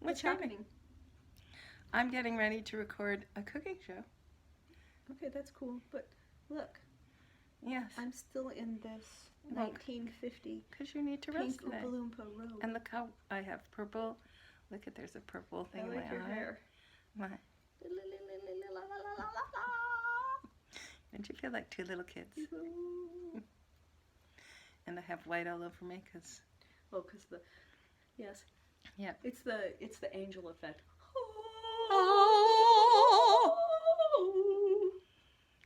What's happening? I'm getting ready to record a cooking show. Okay, that's cool. But look. Yes. I'm still in this 1950 because you need to rest pink today. Oompa Loompa robe. And look how I have purple. Look at there's a purple thing in my your eye. hair. My. Don't you feel like two little kids? And I have white all over me because. Oh, because the. Yes. Yeah. It's the angel effect.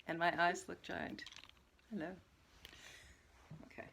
And my eyes look giant. Hello. Okay.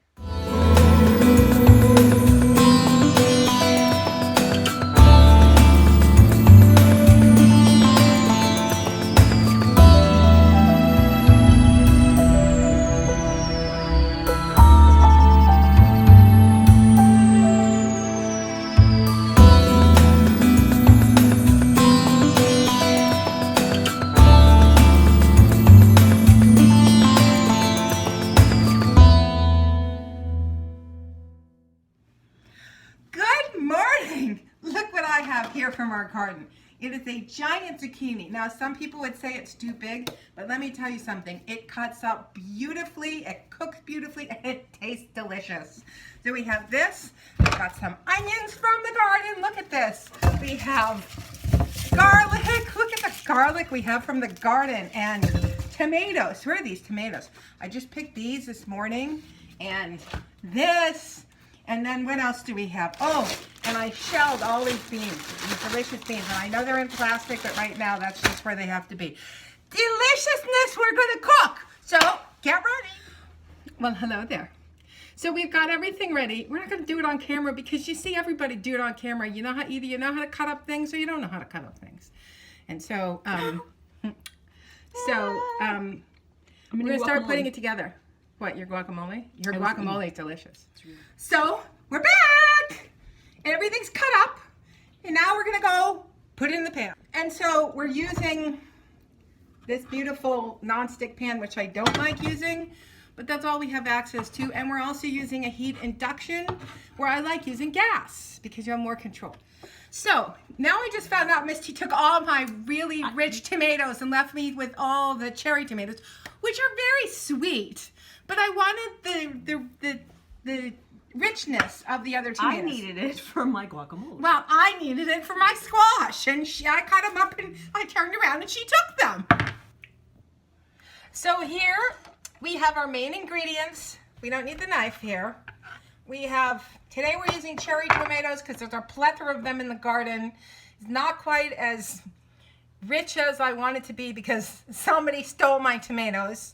Here from our garden. It is a giant zucchini. Now, some people would say it's too big, but let me tell you something. It cuts up beautifully, it cooks beautifully, and it tastes delicious. So we have this. We've got some onions from the garden. Look at this. We have garlic. Look at the garlic we have from the garden. And tomatoes. Where are these tomatoes? I just picked these this morning. And this. And then what else do we have? Oh, and I shelled all these beans, these delicious beans. And I know they're in plastic, but right now that's just where they have to be. Deliciousness, we're gonna cook. So get ready. Well, hello there. So we've got everything ready. We're not gonna do it on camera because you see everybody do it on camera. You know how, either you know how to cut up things or you don't know how to cut up things. And so, we're gonna start putting it together. What, your guacamole? Your guacamole is delicious. So, we're back! Everything's cut up. And now we're gonna go put it in the pan. And so, we're using this beautiful nonstick pan, which I don't like using, but that's all we have access to. And we're also using a heat induction, where I like using gas, because you have more control. So, now I just found out Misty took all my really rich tomatoes and left me with all the cherry tomatoes, which are very sweet. But I wanted the richness of the other tomatoes. I needed it for my guacamole. Well, I needed it for my squash, and I cut them up and I turned around and she took them. So here we have our main ingredients. We don't need the knife here. We have, today we're using cherry tomatoes because there's a plethora of them in the garden. It's not quite as rich as I want it to be because somebody stole my tomatoes.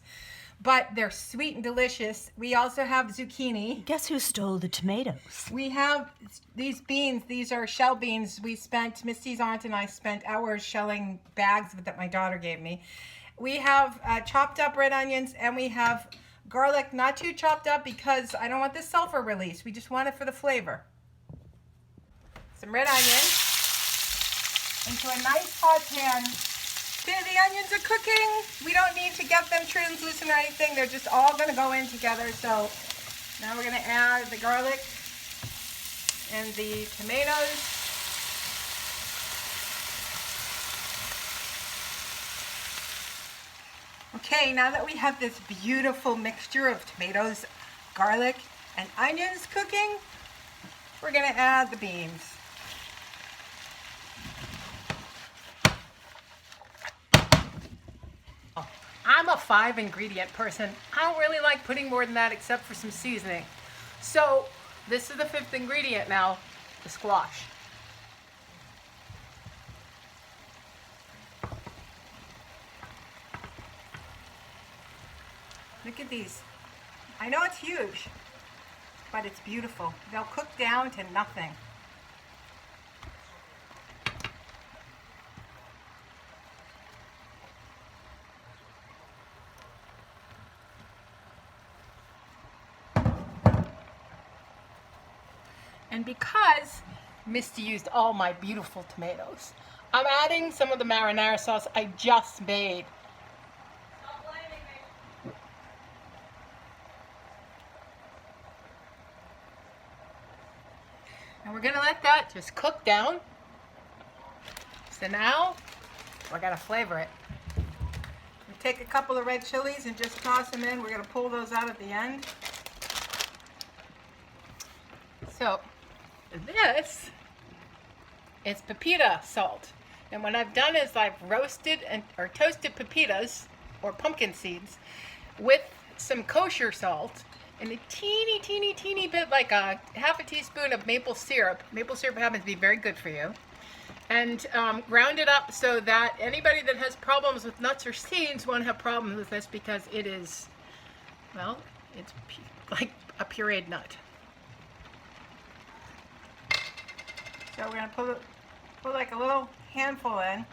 But they're sweet and delicious. We also have zucchini. Guess who stole the tomatoes? We have these beans. These are shell beans. Misty's aunt and I spent hours shelling bags that my daughter gave me. We have chopped up red onions, and we have garlic, not too chopped up because I don't want the sulfur release. We just want it for the flavor. Some red onion into a nice hot pan. Okay, the onions are cooking. We don't need to get them translucent or anything. They're just all going to go in together. So now we're going to add the garlic and the tomatoes. Okay, now that we have this beautiful mixture of tomatoes, garlic, and onions cooking, we're going to add the beans. I'm a 5-ingredient person. I don't really like putting more than that except for some seasoning. So this is the 5th ingredient now, the squash. Look at these. I know it's huge, but it's beautiful. They'll cook down to nothing. And because Misty used all my beautiful tomatoes, I'm adding some of the marinara sauce I just made. Stop blaming me. And we're gonna let that just cook down So now we're gonna flavor it. We take a couple of red chilies and just toss them in. We're gonna pull those out at the end. So this is pepita salt. And what I've done is I've roasted or toasted pepitas or pumpkin seeds with some kosher salt and a teeny bit, like a half a teaspoon of maple syrup. Maple syrup happens to be very good for you. And ground it up so that anybody that has problems with nuts or seeds won't have problems with this, because it is, well, it's like a pureed nut. So we're going to put like a little handful in.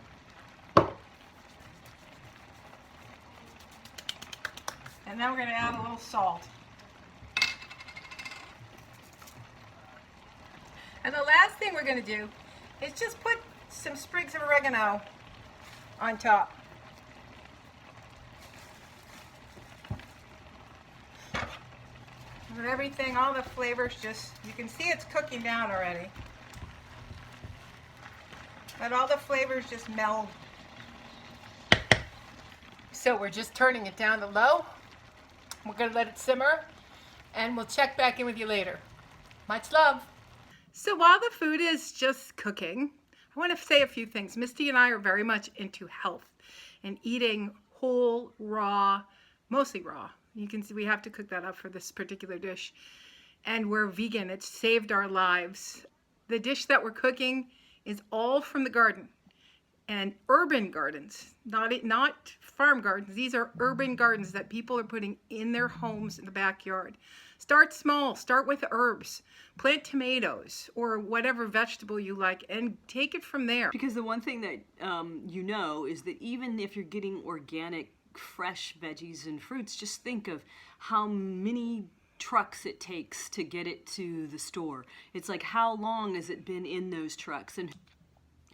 And then we're going to add a little salt. And the last thing we're going to do is just put some sprigs of oregano on top. And everything, all the flavors, just, you can see it's cooking down already. But all the flavors just meld. So we're just turning it down to low. We're going to let it simmer, and we'll check back in with you later. Much love. So while the food is just cooking, I want to say a few things. Misty and I are very much into health and eating whole, raw, mostly raw. You can see we have to cook that up for this particular dish. And we're vegan. It's saved our lives. The dish that we're cooking is all from the garden, and urban gardens, not farm gardens. These are urban gardens that people are putting in their homes in the backyard. Start small, start with herbs, plant tomatoes or whatever vegetable you like, and take it from there. Because the one thing that you know is that even if you're getting organic, fresh veggies and fruits, just think of how many trucks it takes to get it to the store. It's like, how long has it been in those trucks and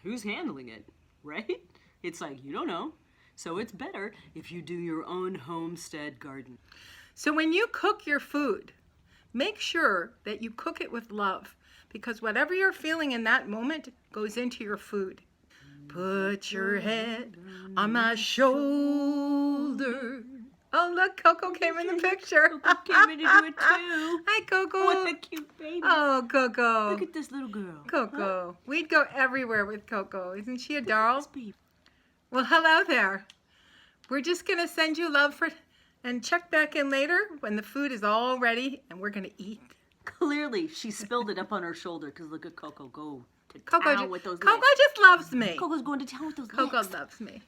who's handling it, right? It's like, you don't know. So it's better if you do your own homestead garden. So when you cook your food, make sure that you cook it with love, because whatever you're feeling in that moment goes into your food. Put your head on my shoulder. Oh, look, Coco came in the picture. Coco came in to do it too. Hi, Coco. What a cute baby. Oh, Coco. Look at this little girl. Coco. Huh? We'd go everywhere with Coco. Isn't she a doll? Baby. Well, hello there. We're just going to send you love and check back in later when the food is all ready and we're going to eat. Clearly, she spilled it up on her shoulder because look at Coco go to Coco town with those Coco legs. just loves me. Coco's going to town with those Coco legs. loves me.